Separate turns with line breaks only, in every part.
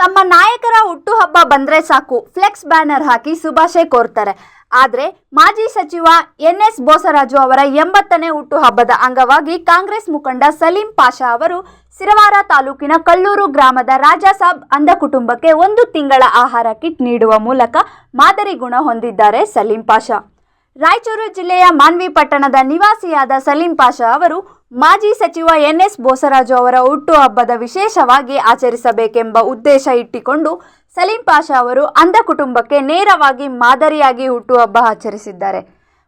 ತಮ್ಮ ನಾಯಕರ ಹುಟ್ಟುಹಬ್ಬ ಬಂದ್ರೆ ಸಾಕು ಫ್ಲೆಕ್ಸ್ ಬ್ಯಾನರ್ ಹಾಕಿ ಶುಭಾಶಯ ಕೋರ್ತಾರೆ. ಆದರೆ ಮಾಜಿ ಸಚಿವ ಎನ್.ಎಸ್. ಬೋಸರಾಜು ಅವರ 80ನೇ ಹುಟ್ಟುಹಬ್ಬದ ಅಂಗವಾಗಿ ಕಾಂಗ್ರೆಸ್ ಮುಖಂಡ ಸಲೀಂ ಪಾಷಾ ಅವರು ಸಿರವಾರ ತಾಲೂಕಿನ ಕಲ್ಲೂರು ಗ್ರಾಮದ ರಾಜಾಸಾಬ್ ಅಂಧ ಕುಟುಂಬಕ್ಕೆ 1 ತಿಂಗಳ ಆಹಾರ ಕಿಟ್ ನೀಡುವ ಮೂಲಕ ಮಾದರಿ ಗುಣ ಹೊಂದಿದ್ದಾರೆ. ಸಲೀಂ ಪಾಷಾ ರಾಯಚೂರು ಜಿಲ್ಲೆಯ ಮಾನ್ವಿ ಪಟ್ಟಣದ ನಿವಾಸಿಯಾದ ಸಲೀಂ ಪಾಷಾ ಅವರು ಮಾಜಿ ಸಚಿವ ಎನ್.ಎಸ್. ಬೋಸರಾಜು ಅವರ ಹುಟ್ಟುಹಬ್ಬದ ವಿಶೇಷವಾಗಿ ಆಚರಿಸಬೇಕೆಂಬ ಉದ್ದೇಶ ಇಟ್ಟುಕೊಂಡು ಸಲೀಂ ಪಾಷಾ ಅವರು ಅಂಧ ಕುಟುಂಬಕ್ಕೆ ನೇರವಾಗಿ ಮಾದರಿಯಾಗಿ ಹುಟ್ಟುಹಬ್ಬ ಆಚರಿಸಿದ್ದಾರೆ.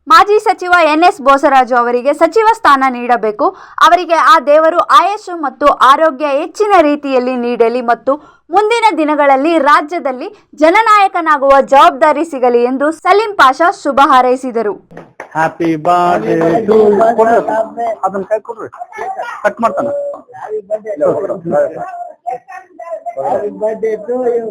ಮಾಜಿ ಸಚಿವ ಎನ್.ಎಸ್. ಬೋಸರಾಜು ಅವರಿಗೆ ಸಚಿವ ಸ್ಥಾನ ನೀಡಬೇಕು, ಅವರಿಗೆ ಆ ದೇವರು ಆಯಸ್ಸು ಮತ್ತು ಆರೋಗ್ಯ ಹೆಚ್ಚಿನ ರೀತಿಯಲ್ಲಿ ನೀಡಲಿ ಮತ್ತು ಮುಂದಿನ ದಿನಗಳಲ್ಲಿ ರಾಜ್ಯದಲ್ಲಿ ಜನನಾಯಕನಾಗುವ ಜವಾಬ್ದಾರಿ ಸಿಗಲಿ ಎಂದು ಸಲೀಂ ಪಾಷಾ ಶುಭ ಹಾರೈಸಿದರು.
ಹ್ಯಾಪಿ ಬರ್ತ್ಡೇ ಟು ಅದನ್ನ ಕೈ ಕೊಡ್ರಿ, ಕಟ್ ಮಾಡ್ತಾನ. Happy birthday to you.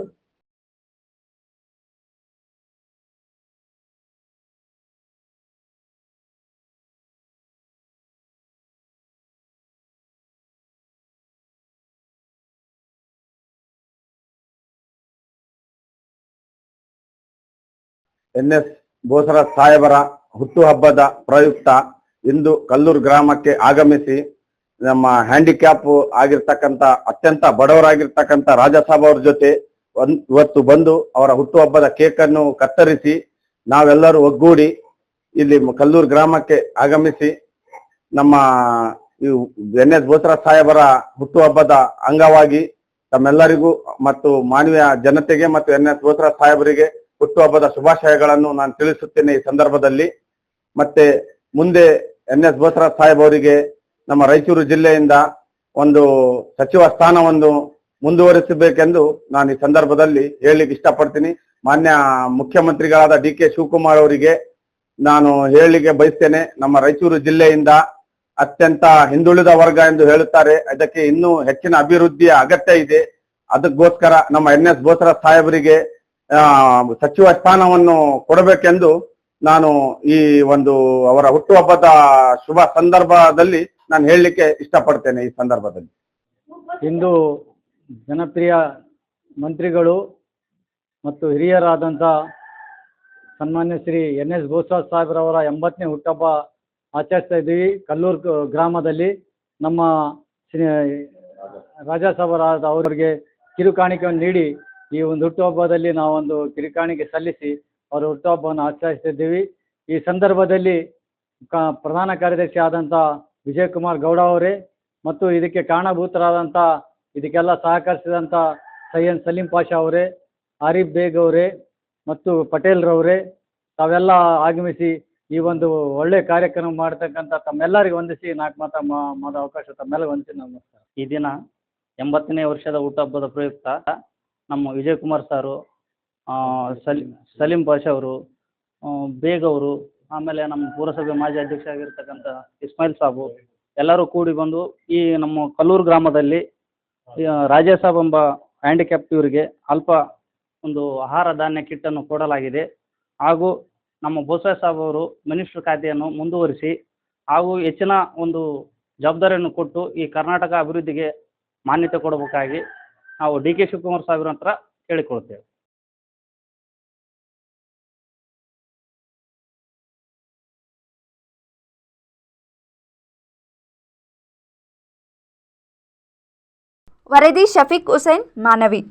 N S. Bosaraj ಸಾಹೇಬರ ಹುಟ್ಟುಹಬ್ಬದ ಪ್ರಯುಕ್ತ ಇಂದು ಕಲ್ಲೂರು ಗ್ರಾಮಕ್ಕೆ ಆಗಮಿಸಿ ನಮ್ಮ ಹ್ಯಾಂಡಿಕ್ಯಾಪ್ ಆಗಿರ್ತಕ್ಕಂಥ ಅತ್ಯಂತ ಬಡವರಾಗಿರ್ತಕ್ಕಂಥ ರಾಜಾಸಾಬ್ ಅವ್ರ ಜೊತೆ ಇವತ್ತು ಬಂದು ಅವರ ಹುಟ್ಟುಹಬ್ಬದ ಕೇಕ್ ಅನ್ನು ಕತ್ತರಿಸಿ ನಾವೆಲ್ಲರೂ ಒಗ್ಗೂಡಿ ಇಲ್ಲಿ ಕಲ್ಲೂರು ಗ್ರಾಮಕ್ಕೆ ಆಗಮಿಸಿ ನಮ್ಮ ಎನ್.ಎಸ್. ಬೋಸರಾಜ್ ಸಾಹೇಬರ ಹುಟ್ಟುಹಬ್ಬದ ಅಂಗವಾಗಿ ತಮ್ಮೆಲ್ಲರಿಗೂ ಮತ್ತು ಮಾನವೀಯ ಜನತೆಗೆ ಮತ್ತು ಎನ್.ಎಸ್. ಬೋಸರಾಜ್ ಸಾಹೇಬರಿಗೆ ಹುಟ್ಟುಹಬ್ಬದ ಶುಭಾಶಯಗಳನ್ನು ನಾನು ತಿಳಿಸುತ್ತೇನೆ ಈ ಸಂದರ್ಭದಲ್ಲಿ. ಮತ್ತೆ ಮುಂದೆ ಎನ್.ಎಸ್. ಬೋಸರಾಜ್ ಸಾಹೇಬ್ ಅವರಿಗೆ ನಮ್ಮ ರಾಯಚೂರು ಜಿಲ್ಲೆಯಿಂದ ಒಂದು ಸಚಿವ ಸ್ಥಾನವನ್ನು ಮುಂದುವರಿಸಬೇಕೆಂದು ನಾನು ಈ ಸಂದರ್ಭದಲ್ಲಿ ಹೇಳಲಿಕ್ಕೆ ಇಷ್ಟಪಡ್ತೀನಿ. ಮಾನ್ಯ ಮುಖ್ಯಮಂತ್ರಿಗಳಾದ ಡಿ.ಕೆ. ಶಿವಕುಮಾರ್ ಅವರಿಗೆ ನಾನು ಹೇಳಲಿಕ್ಕೆ ಬಯಸ್ತೇನೆ, ನಮ್ಮ ರಾಯಚೂರು ಜಿಲ್ಲೆಯಿಂದ ಅತ್ಯಂತ ಹಿಂದುಳಿದ ವರ್ಗ ಎಂದು ಹೇಳುತ್ತಾರೆ, ಅದಕ್ಕೆ ಇನ್ನೂ ಹೆಚ್ಚಿನ ಅಭಿವೃದ್ಧಿಯ ಅಗತ್ಯ ಇದೆ. ಅದಕ್ಕೋಸ್ಕರ ನಮ್ಮ ಎನ್.ಎಸ್. ಬೋಸರಾಜ್ ಸಾಹೇಬರಿಗೆ ಸಚಿವ ಸ್ಥಾನವನ್ನು ಕೊಡಬೇಕೆಂದು ನಾನು ಈ ಒಂದು ಅವರ ಹುಟ್ಟುಹಬ್ಬದ ಶುಭ ಸಂದರ್ಭದಲ್ಲಿ ನಾನು ಹೇಳಲಿಕ್ಕೆ ಇಷ್ಟಪಡ್ತೇನೆ. ಈ ಸಂದರ್ಭದಲ್ಲಿ
ಇಂದು ಜನಪ್ರಿಯ ಮಂತ್ರಿಗಳು ಮತ್ತು ಹಿರಿಯರಾದಂಥ ಸನ್ಮಾನ್ಯ ಶ್ರೀ ಎನ್.ಎಸ್. ಬೋಸರಾಜ್ ಸಾಹೇಬ್ರವರ 80ನೇ ಹುಟ್ಟುಹಬ್ಬ ಆಚರಿಸ್ತಾ ಇದ್ದೀವಿ. ಕಲ್ಲೂರು ಗ್ರಾಮದಲ್ಲಿ ನಮ್ಮ ಶ್ರೀ ರಾಜಾಸಾಬರಾದ ಅವರಿಗೆ ಕಿರುಕಾಣಿಕೆಯನ್ನು ನೀಡಿ ಈ ಒಂದು ಹುಟ್ಟುಹಬ್ಬದಲ್ಲಿ ನಾವೊಂದು ಕಿರುಕಾಣಿಕೆ ಸಲ್ಲಿಸಿ ಅವರ ಹುಟ್ಟುಹಬ್ಬವನ್ನು ಆಚರಿಸ್ತಿದ್ದೀವಿ. ಈ ಸಂದರ್ಭದಲ್ಲಿ ಪ್ರಧಾನ ಕಾರ್ಯದರ್ಶಿ ಆದಂಥ ವಿಜಯಕುಮಾರ್ ಗೌಡ ಅವರೇ ಮತ್ತು ಇದಕ್ಕೆ ಕಾರಣಭೂತರಾದಂಥ ಇದಕ್ಕೆಲ್ಲ ಸಹಕರಿಸಿದಂಥ ಸೈಯದ್ ಸಲೀಂ ಪಾಷಾ ಅವರೇ, ಆರಿಫ್ ಬೇಗ್ ಅವರೇ ಮತ್ತು ಪಟೇಲ್ರವರೇ ತಾವೆಲ್ಲ ಆಗಮಿಸಿ ಈ ಒಂದು ಒಳ್ಳೆ ಕಾರ್ಯಕ್ರಮ ಮಾಡ್ತಕ್ಕಂಥ ತಮ್ಮೆಲ್ಲರಿಗೆ ವಂದಿಸಿ 4 ಮಾತಾಡೋ ಅವಕಾಶ ತಮ್ಮೆಲ್ಲ ವಂದಿಸಿ ನಮಸ್ಕಾರ.
ಈ ದಿನ 80ನೇ ವರ್ಷದ ಹುಟ್ಟುಹಬ್ಬದ ಪ್ರಯುಕ್ತ ನಮ್ಮ ವಿಜಯಕುಮಾರ್ ಸಾರು, ಸಲೀಂ ಪಾಷಾ ಅವರು, ಬೇಗ್ ಅವರು, ಆಮೇಲೆ ನಮ್ಮ ಪುರಸಭೆ ಮಾಜಿ ಅಧ್ಯಕ್ಷ ಆಗಿರ್ತಕ್ಕಂಥ ಇಸ್ಮಾಯಿಲ್ ಸಾಬು ಎಲ್ಲರೂ ಕೂಡಿ ಬಂದು ಈ ನಮ್ಮ ಕಲ್ಲೂರು ಗ್ರಾಮದಲ್ಲಿ ರಾಜಾಸಾಬ್ ಎಂಬ ಹ್ಯಾಂಡಿಕ್ಯಾಪ್ಟ್ ಇವರಿಗೆ ಅಲ್ಪ ಒಂದು ಆಹಾರ ಧಾನ್ಯ ಕಿಟ್ಟನ್ನು ಕೊಡಲಾಗಿದೆ. ಹಾಗೂ ನಮ್ಮ ಬೋಸರಾಜ್ ಸಾಬ್ ಅವರು ಮಿನಿಸ್ಟರ್ ಖಾತೆಯನ್ನು ಮುಂದುವರಿಸಿ ಹಾಗೂ ಹೆಚ್ಚಿನ ಒಂದು ಜವಾಬ್ದಾರಿಯನ್ನು ಕೊಟ್ಟು ಈ ಕರ್ನಾಟಕ ಅಭಿವೃದ್ಧಿಗೆ ಮಾನ್ಯತೆ ಕೊಡಬೇಕಾಗಿ ನಾವು ಡಿ.ಕೆ. ಶಿವಕುಮಾರ್ ಸಾಹೇಬ್ರ ಹತ್ರ ಕೇಳಿಕೊಳ್ತೇವೆ.
ವರದಿ ಶಫೀಕ್ ಹುಸೇನ್, ಮಾನವಿ.